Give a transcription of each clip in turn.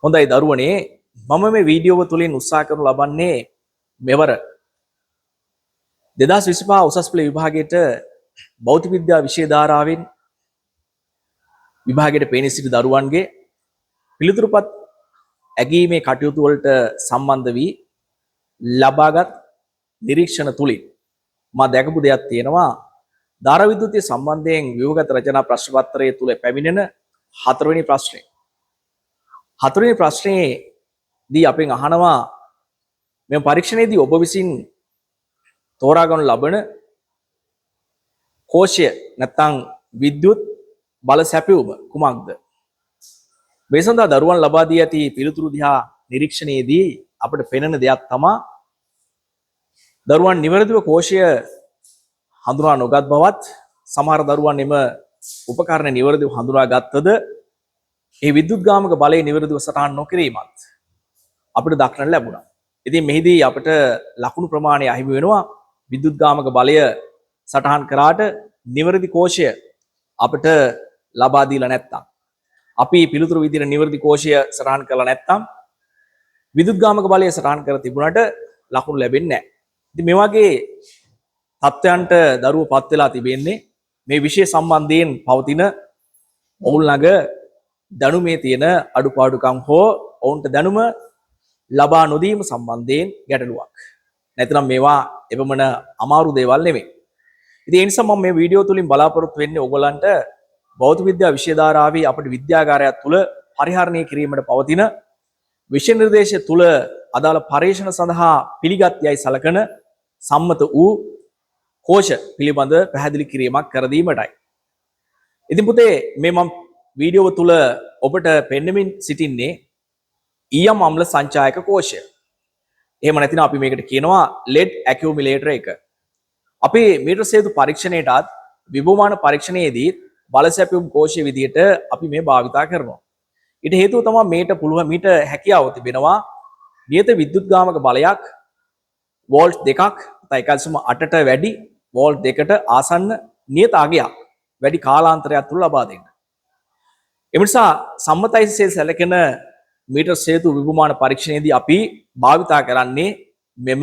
හොඳයි දරුවනේ මම මේ වීඩියෝව තුලින් උත්සාහ කරනු ලබන්නේ මෙවර 2025 උසස් පෙළ විභාගයට භෞතික විද්‍යා විෂය ධාරාවෙන් විභාගයට පේන සිටි දරුවන්ගේ පිළිතුරුපත් ඇගීමේ කටයුතු වලට සම්බන්ධ වී ලබාගත් නිරීක්ෂණ තුලින් මා දැකපු දෙයක් තියෙනවා ධාරා විද්‍යුතිය සම්බන්ධයෙන් ව්‍යුහගත රචනා ප්‍රශ්න පත්‍රයේ තුල පැමිණෙන හතරවෙනි ප්‍රශ්නය. හතරවෙනි ප්‍රශ්නයේදී අපෙන් අහනවා මේ පරීක්ෂණයේදී ඔබ විසින් තෝරා ගන්න ලබන කෝෂය නැත්නම් විද්‍යුත් බල සැපයුම කුමක්ද? මේ සඳහා දරුවන් ලබා දී ඇති පිළිතුරු දිහා නිරීක්ෂණයේදී අපිට පෙනෙන දෙයක් තමයි දරුවන් නිවැරදිව කෝෂය හඳුනා නොගත් බවත් සමහර දරුවන් එම උපකරණ නිවැරදිව හඳුනා ගත්තද ඒ විද්‍යුත්ගාමක බලය නිවැරදිව සටහන් නොකිරීමත් අපිට දක්නට ලැබුණා. ඉතින් මෙහිදී අපිට ලකුණු ප්‍රමාණය අහිමි වෙනවා. විද්‍යුත්ගාමක බලය සටහන් කරාට නිවැරදි කෝෂය අපිට ලබා දීලා නැත්තම් අපි පිළිතුරු විදිහට නිවැරදි කෝෂය සටහන් කරලා නැත්තම් විද්‍යුත්ගාමක බලය සටහන් කර තිබුණාට ලකුණු ලැබෙන්නේ නැහැ. ඉතින් මේ වගේ තත්ත්වයන්ට දරුවෝ පත් වෙලා තිබෙන්නේ මේ විෂය සම්බන්ධයෙන් පවතින ඔවුන් ළඟ දැනුමේ තියෙන අඩුපාඩුකම් හෝ ඔවුන්ට දැනුම ලබා නොදීම සම්බන්ධයෙන් ගැටලුවක්. නැත්නම් මේවා එපමණ අමාරු දේවල් නෙමෙයි. ඉතින් ඒ නිසා මම මේ වීඩියෝ තුලින් බලාපොරොත්තු වෙන්නේ ඔයගොල්ලන්ට භෞතික විද්‍යා විෂය ධාරාවේ අපේ විද්‍යාගාරය තුළ පරිහරණය කිරීමට පවතින විෂය නිර්දේශය තුළ අදාළ පරීක්ෂණ සඳහා පිළිගත් යයි සලකන සම්මත වූ කෝෂ පිළිබඳ පැහැදිලි කිරීමක් කර දීමටයි. ඉතින් පුතේ මේ මම වීඩියෝව තුළ ඔබට පෙන්වමින් සිටින්නේ ඊයම් අම්ල සංචායක කෝෂය. එහෙම නැතිනම් අපි මේකට කියනවා lead accumulator එක. අපි මීටර සේතු පරීක්ෂණයටත් විභවමාන පරීක්ෂණයේදී බල සැපයුම් කෝෂය විදිහට අපි මේ භාවිතා කරනවා. ඊට හේතුව තමයි මීට හැකියාව තිබෙනවා නියත විද්‍යුත්ගාමක බලයක් වෝල්ට් 2ක් 1.8ට වැඩි වෝල්ට් 2ට ආසන්න නියත අගයක් වැඩි කාලාන්තරයක් තුල ලබා දෙන්න. ඒ නිසා සම්මතයිසේ සැලකෙන මීටර සේතු විභවමාන පරීක්ෂණයේදී අපි භාවිතා කරන්නේ මෙම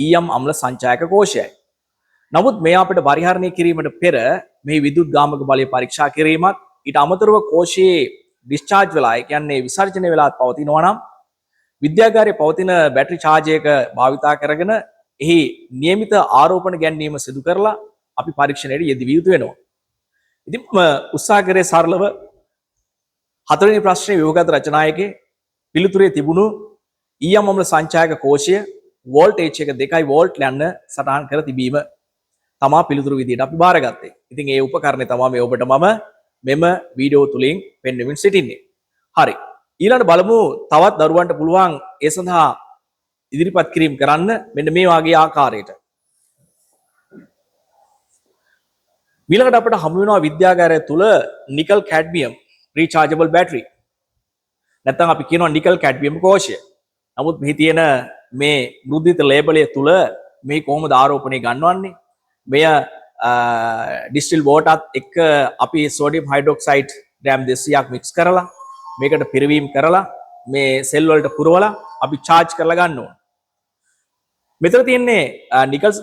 ඊයම් අම්ල සංචායක කෝෂයයි. නමුත් මේ අපිට පරිහරණය කිරීමට පෙර මේ විද්‍යුත්ගාමක බලය පරීක්ෂා කිරීමත් ඊට අමතරව කෝෂයේ ඩිස්චාර්ජ් වෙලා ඒ කියන්නේ විසර්ජනය වෙලා පවතිනවා නම් විද්‍යාගාරයේ පවතින බැටරි චාර්ජයක භාවිතා කරගෙන එහි નિયમિત ආරෝපණ ගැන්වීම සිදු කරලා අපි පරීක්ෂණයට යෙදිවිය යුතු වෙනවා. ඉතින් උත්සාහ කරේ සරලව හතරවෙනි ප්‍රශ්නේ ව්‍යුහගත රචනායකේ පිළිතුරේ තිබුණු ඊයම් අම්ල සංචායක කෝෂය වෝල්ටේජ් එක 2 වෝල්ට් යන සටහන් කර තිබීම තමා පිළිතුරු විදියට අපි බාරගත්තේ. ඉතින් ඒ උපකරණය තමයි මේ ඔබට මම මෙම වීඩියෝ තුලින් පෙන්වමින් සිටින්නේ. හරි. ඊළඟට බලමු තවත් දරුවන්ට පුළුවන් ඒ සඳහා ඉදිරිපත් කිරීම කරන්න මෙන්න මේ වගේ ආකාරයට. ඊළඟට අපිට හමු වෙනවා විද්‍යාගාරය තුල නිකල් කැඩ්මියම් රීචාර්ජබල් බැටරි. නැත්නම් අපි කියනවා නිකල් කැඩ්මියම් කෝෂය. නමුත් මෙහි තියෙන මේ මුද්‍රිත ලේබලය තුල මේ කොහොමද ආරෝපණය ගන්නවන්නේ? මෙය ඩිස්ටිල් වෝටරත් එක්ක අපි සෝඩියම් හයිඩ්‍රොක්සයිඩ් ග්‍රෑම් 200ක් මික්ස් කරලා මේකට පිරවීම කරලා මේ සෙල් වලට පුරවලා අපි charge කරලා ගන්න ඕන. මෙතන තියෙන්නේ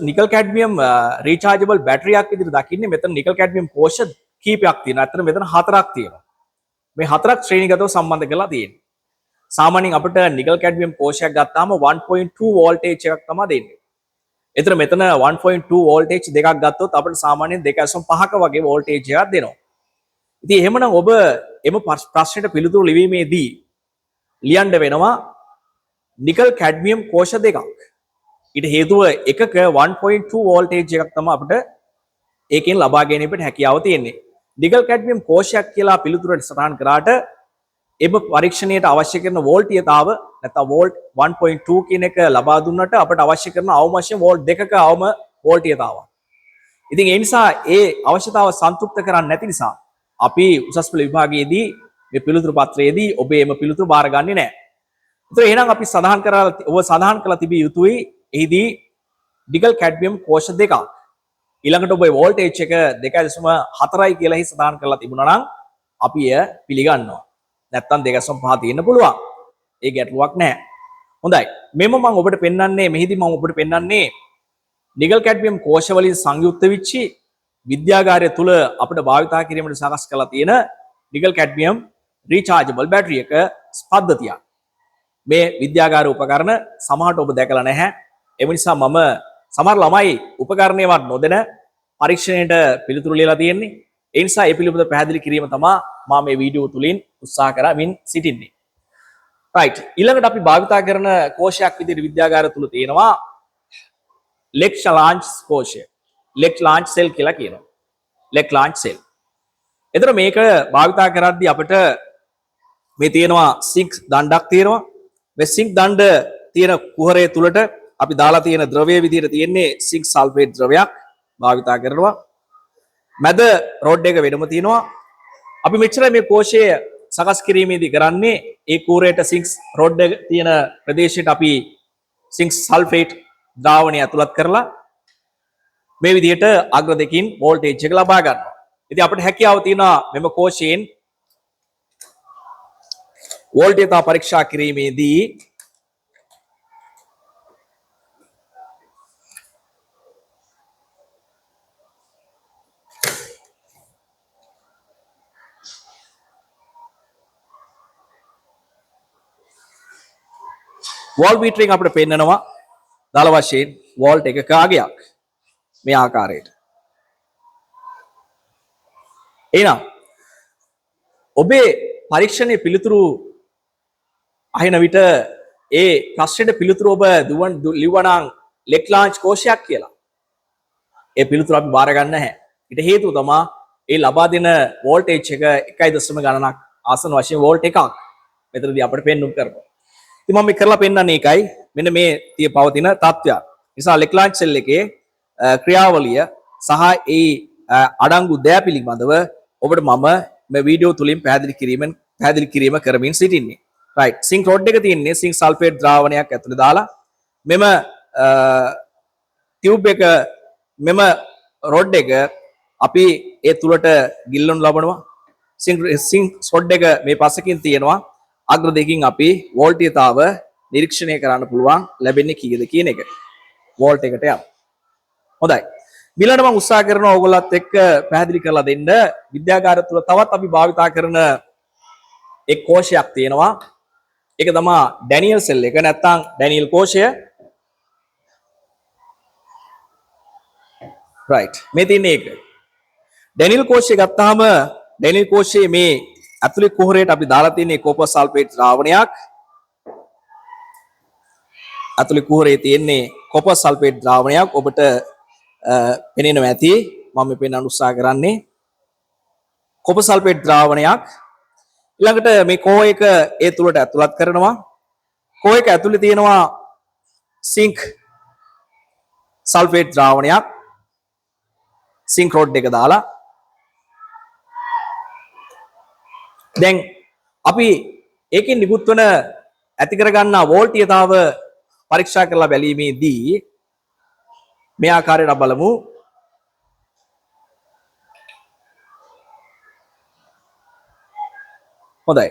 නිකල් කැඩ්මියම් රීචාර්ජබල් බැටරියක් විදිහට දකින්නේ මෙතන නිකල් කැඩ්මියම් කෝෂ කීපයක් තියෙනවා. අතන මෙතන හතරක් තියෙනවා. මේ හතරක් ශ්‍රේණිගතව සම්බන්ධ කරලා තියෙන්නේ. සාමාන්‍යයෙන් අපිට නිකල් කැඩ්මියම් කෝෂයක් ගත්තාම 1.2 වෝල්ටේජ් එකක් තමයි දෙන්නේ. එතන මෙතන 1.2 වෝල්ටේජ් දෙකක් ගත්තොත් අපිට සාමාන්‍යයෙන් 2.5ක වගේ වෝල්ටේජ් එකක් දෙනවා. ඉතින් එහෙමනම් ඔබ එම ප්‍රශ්නෙට පිළිතුරු ලිවීමේදී ලියන්න වෙනවා නිකල් කැඩ්මියම් කෝෂ දෙකක්. ඊට හේතුව එකක 1.2 වෝල්ටේජ් එකක් තමයි අපිට ඒකෙන් ලබා ගැනීමට හැකියාව තියෙන්නේ. නිකල් කැඩ්මියම් කෝෂයක් කියලා පිළිතුරට සටහන් කරාට එම පරීක්ෂණයට අවශ්‍ය කරන වෝල්ටීයතාව නැත්නම් වෝල්ට් 1.2 කියන එක ලබා දුන්නට අපට අවශ්‍ය කරන අවශ්‍ය වෝල්ට් දෙකක අවම වෝල්ටීයතාවක්. ඉතින් ඒ නිසා ඒ අවශ්‍යතාව සන්තුෂ්ත කරන්නේ නැති නිසා අපි උසස් පෙළ විභාගයේදී මේ පිළිතුරු පත්‍රයේදී ඔබේ එම පිළිතුරු බාරගන්නේ නැහැ. ඒතර එහෙනම් අපි සඳහන් කරලා තිබිය යුතුයි එහිදී නිකල් කැඩ්මියම් කෝෂ දෙකක්. ඊළඟට ඔබ වෝල්ටේජ් එක 2.4යි කියලා සඳහන් කරලා තිබුණා නම් අපි එය පිළිගන්නවා. නැත්තම් 2.5 තියෙන්න පුළුවන්. ඒ ගැටලුවක් නැහැ. හොඳයි. මෙම මම ඔබට පෙන්වන්නේ මෙහිදී මම ඔබට පෙන්වන්නේ නිකල් කැඩ්මියම් කෝෂ වලින් සංයුක්ත වෙච්චි විද්‍යාගාරය තුල අපිට භාවිතා කිරීමට සකස් කරලා තියෙන නිකල් කැඩ්මියම් රීචාර්ජබල් බැටරි එක පද්ධතියක්. මේ විද්‍යාගාර උපකරණ සමහරට ඔබ දැකලා නැහැ. ඒ නිසා මම සමහර ළමයි උපකරණයවත් නොදැන පරීක්ෂණයට පිළිතුරු ලියලා තියෙන්නේ. ඒ නිසා ඒ පිළිබඳව පැහැදිලි කිරීම තමයි මම මේ වීඩියෝ තුලින් උත්සාහ කරමින් සිටින්නේ. right. ඊළඟට අපි භාවිතා කරන කෝෂයක් විදිහට විද්‍යාගාර තුල තියෙනවා ලෙක්ච් ලාන්ච් කෝෂය. ලෙක්ච් ලාන්ච් සෙල් කියලා කියනවා. ලෙක්ච් ලාන්ච් සෙල්. එතන මේක භාවිතා කරද්දී අපිට මේ තියෙනවා සිංක් දණ්ඩක් තියෙනවා. මේ සිංක් දණ්ඩ තියෙන කුහරය තුලට අපි දාලා තියෙන ද්‍රවය විදිහට තියෙන්නේ සිංක් සල්ෆේට් ද්‍රවයක් භාවිතා කරනවා. මැද රොඩ් එක වෙනම තියෙනවා. අපි මෙච්චර මේ කෝෂය සකස් කිරීමේදී කරන්නේ ඒ කුහරයට සිංක් රොඩ් එක තියෙන ප්‍රදේශයට අපි සිංක් සල්ෆේට් ද්‍රාවණය ඇතුළත් කරලා මේ විදිහට අග්‍ර දෙකින් වෝල්ටේජ් එක ලබා ගන්නවා. ඉතින් අපිට හැකියාව තියෙනවා මෙම කෝෂයෙන් වෝල්ටේජය පරීක්ෂා කිරීමේදී වෝල්ට් මීටරෙන් අපිට පෙන්නනවා දල වශයෙන් වෝල්ට් එකක අගයක් මේ ආකාරයට. එහෙනම් ඔබේ පරීක්ෂණයේ පිළිතුරු අහින විට ඒ ප්‍රශ්නෙට පිළිතුරු ඔබ ලිව්වනම් ලෙක් ලාන්ච් කෝෂයක් කියලා. ඒ පිළිතුරු අපි බාර ගන්න නැහැ. ඊට හේතුව තමයි ඒ ලබා දෙන වෝල්ටේජ් එක 1 ගණනක් ආසන වශයෙන් වෝල්ට් එකක් මෙතනදී අපිට පෙන්වන්න කරනවා. ඉතින් මම මේ කරලා පෙන්නන්නේ ඒකයි. මෙන්න මේ තිය පවතින තත්ත්වයක්. නිසා ලෙක් ලාන්ච් සෙල් එකේ ක්‍රියාවලිය සහ ඒ අඩංගු දෑ පිළිබඳව ඔබට මම මේ වීඩියෝ තුලින් පැහැදිලි කිරීම කරමින් සිටින්නේ. right. සිංක් රොඩ් එක තියෙන්නේ සිංක් සල්ෆේට් ද්‍රාවණයක් ඇතුලේ දාලා මෙම ටියුබ් එක මෙම රොඩ් එක අපි ඒ තුලට ගිල්ලනු ලබනවා. සිංක් රොඩ් එක මේ පස්සකින් තියෙනවා. අග්‍ර දෙකින් අපි වෝල්ටේජතාව නිරීක්ෂණය කරන්න පුළුවන් ලැබෙන්නේ කීයද කියන එක. වෝල්ට් එකට යන්න. හොඳයි. ඊළඟට මම උත්සාහ කරනවා ඕගොල්ලොත් එක්ක පැහැදිලි කරලා දෙන්න විද්‍යාගාර තුල තවත් අපි භාවිතා කරන එක් කෝෂයක් තියෙනවා. ඒක තමයි ඩැනියල් සෙල් එක නැත්නම් ඩැනියල් කෝෂය. right. මේ තියෙන්නේ ඒක. ඩැනියල් කෝෂය ගත්තාම ඩැනියල් කෝෂයේ මේ ඇතුලේ කුහරයට අපි දාලා තියෙන්නේ කෝපර් සල්ෆේට් ද්‍රාවණයක්. ඇතුලේ කුහරයේ තියෙන්නේ කොපර් සල්ෆේට් ද්‍රාවණයක්. ඔබට පෙනෙනවා ඇති මම මේ පෙන්වන්න උත්සාහ කරන්නේ කොපර් සල්ෆේට් ද්‍රාවණයක්. ඊළඟට මේ කෝ එක ඒ තුලට ඇතුළත් කරනවා. කෝ එක ඇතුලේ තියෙනවා සිංක් සල්ෆේට් ද්‍රාවණයක්. සිංක් රොඩ් එක දාලා දැන් අපි ඒකෙන් නිකුත් වන ඇති කරගන්නා වෝල්ටේජතාව පරීක්ෂා කරලා බැලීමේදී මේ ආකාරයට බලමු. හොඳයි.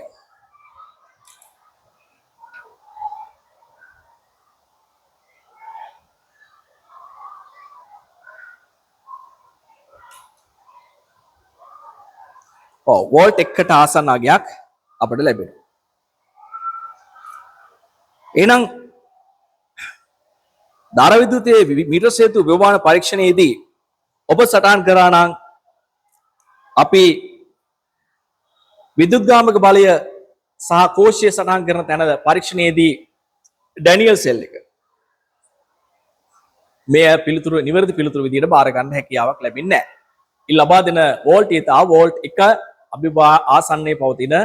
වෝල්ට් එකකට ආසන්න අගයක් අපිට ලැබෙනවා. එහෙනම් ධාර විද්‍යුතයේ මීටර සේතු ව්‍යවහාර පරීක්ෂණයේදී ඔබ සටහන් කරා නම් අපි විද්‍යුත්ගාමක බලය සහ කෝෂය සටහන් කරන තැන පරීක්ෂණයේදී ඩැනියල් සෙල් එක මේ පිළිතුරු නිවැරදි පිළිතුරු විදිහට බාර ගන්න හැකියාවක් ලැබෙන්නේ නැහැ. ඉන් ලබා දෙන වෝල්ටේජතාව වෝල්ට් 1 අපි ආසන්නයේ පවතින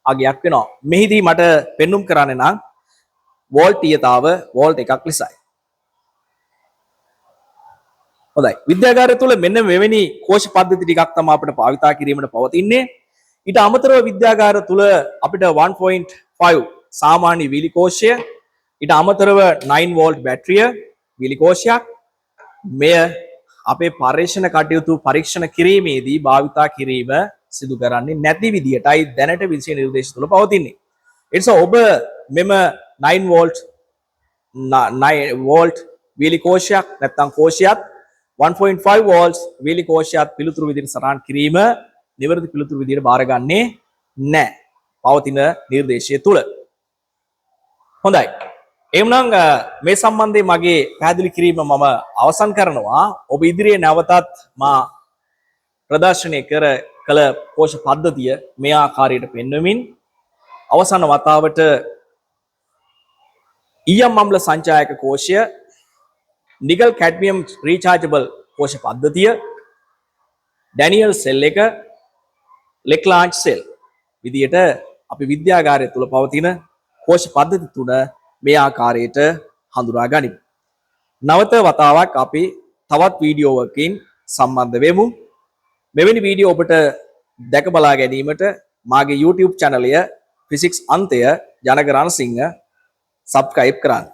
අගයක් වෙනවා. මෙහිදී මට පෙන්눔 කරන්නේ නම් වෝල්ටීයතාව වෝල්ට් 1ක් ලෙසයි. හොඳයි. විද්‍යාගාරය තුල මෙන්න මෙවැනි කෝෂ පද්ධති ටිකක් තමයි අපිට භාවිතා කිරීමට පවතින්නේ. ඊට අමතරව විද්‍යාගාර තුල අපිට 1.5 සාමාන්‍ය වීලි කෝෂය, ඊට අමතරව 9 වෝල්ට් බැටරිය වීලි කෝෂයක් මෙය අපේ පරීක්ෂණ කටයුතු පරීක්ෂණ කිරීමේදී භාවිතා කිරීම සිදු කරන්නේ නැති විදියටයි දැනට විෂය නිර්දේශ තුල පවතින්නේ. ඒ නිසා ඔබ මෙම 9 වෝල්ට් 9 වෝල්ට් වීලි කෝෂයක් නැත්නම් කෝෂයක් 1.5 වෝල්ට්ස් වීලි කෝෂයක් පිළිතුරු විදිහට සටහන් කිරීම නිවැරදි පිළිතුරු විදිහට බාරගන්නේ නැහැ. පවතින නිර්දේශය තුල. හොඳයි. එහෙනම් මේ සම්බන්ධයෙන් මගේ පැහැදිලි කිරීම මම අවසන් කරනවා. ඔබ ඉදිරියේ නැවතත් මා ප්‍රදර්ශනය කළ කෝෂ පද්ධතිය මේ ආකාරයට පෙන්වමින් අවසාන වතාවට ඊයම් අම්ල සංචායක කෝෂය, නිකල් කැඩ්මියම් රීචාර්ජබල් කෝෂ පද්ධතිය, ඩැනියල් සෙල් එක, ලෙක්ලාන්ජ් සෙල් විදියට අපි විද්‍යාගාරය තුල පවතින කෝෂ පද්ධති තුන මේ ආකාරයට හඳුනා ගනිමු. නැවත වතාවක් අපි තවත් වීඩියෝවකින් සම්බන්ධ වෙමු. මෙවැනි වීඩියෝ ඔබට දැක බලා ගැනීමට මාගේ YouTube channel එක ෆිසික්ස් අන්තය ජනක රණසිංහ subscribe කරන්න.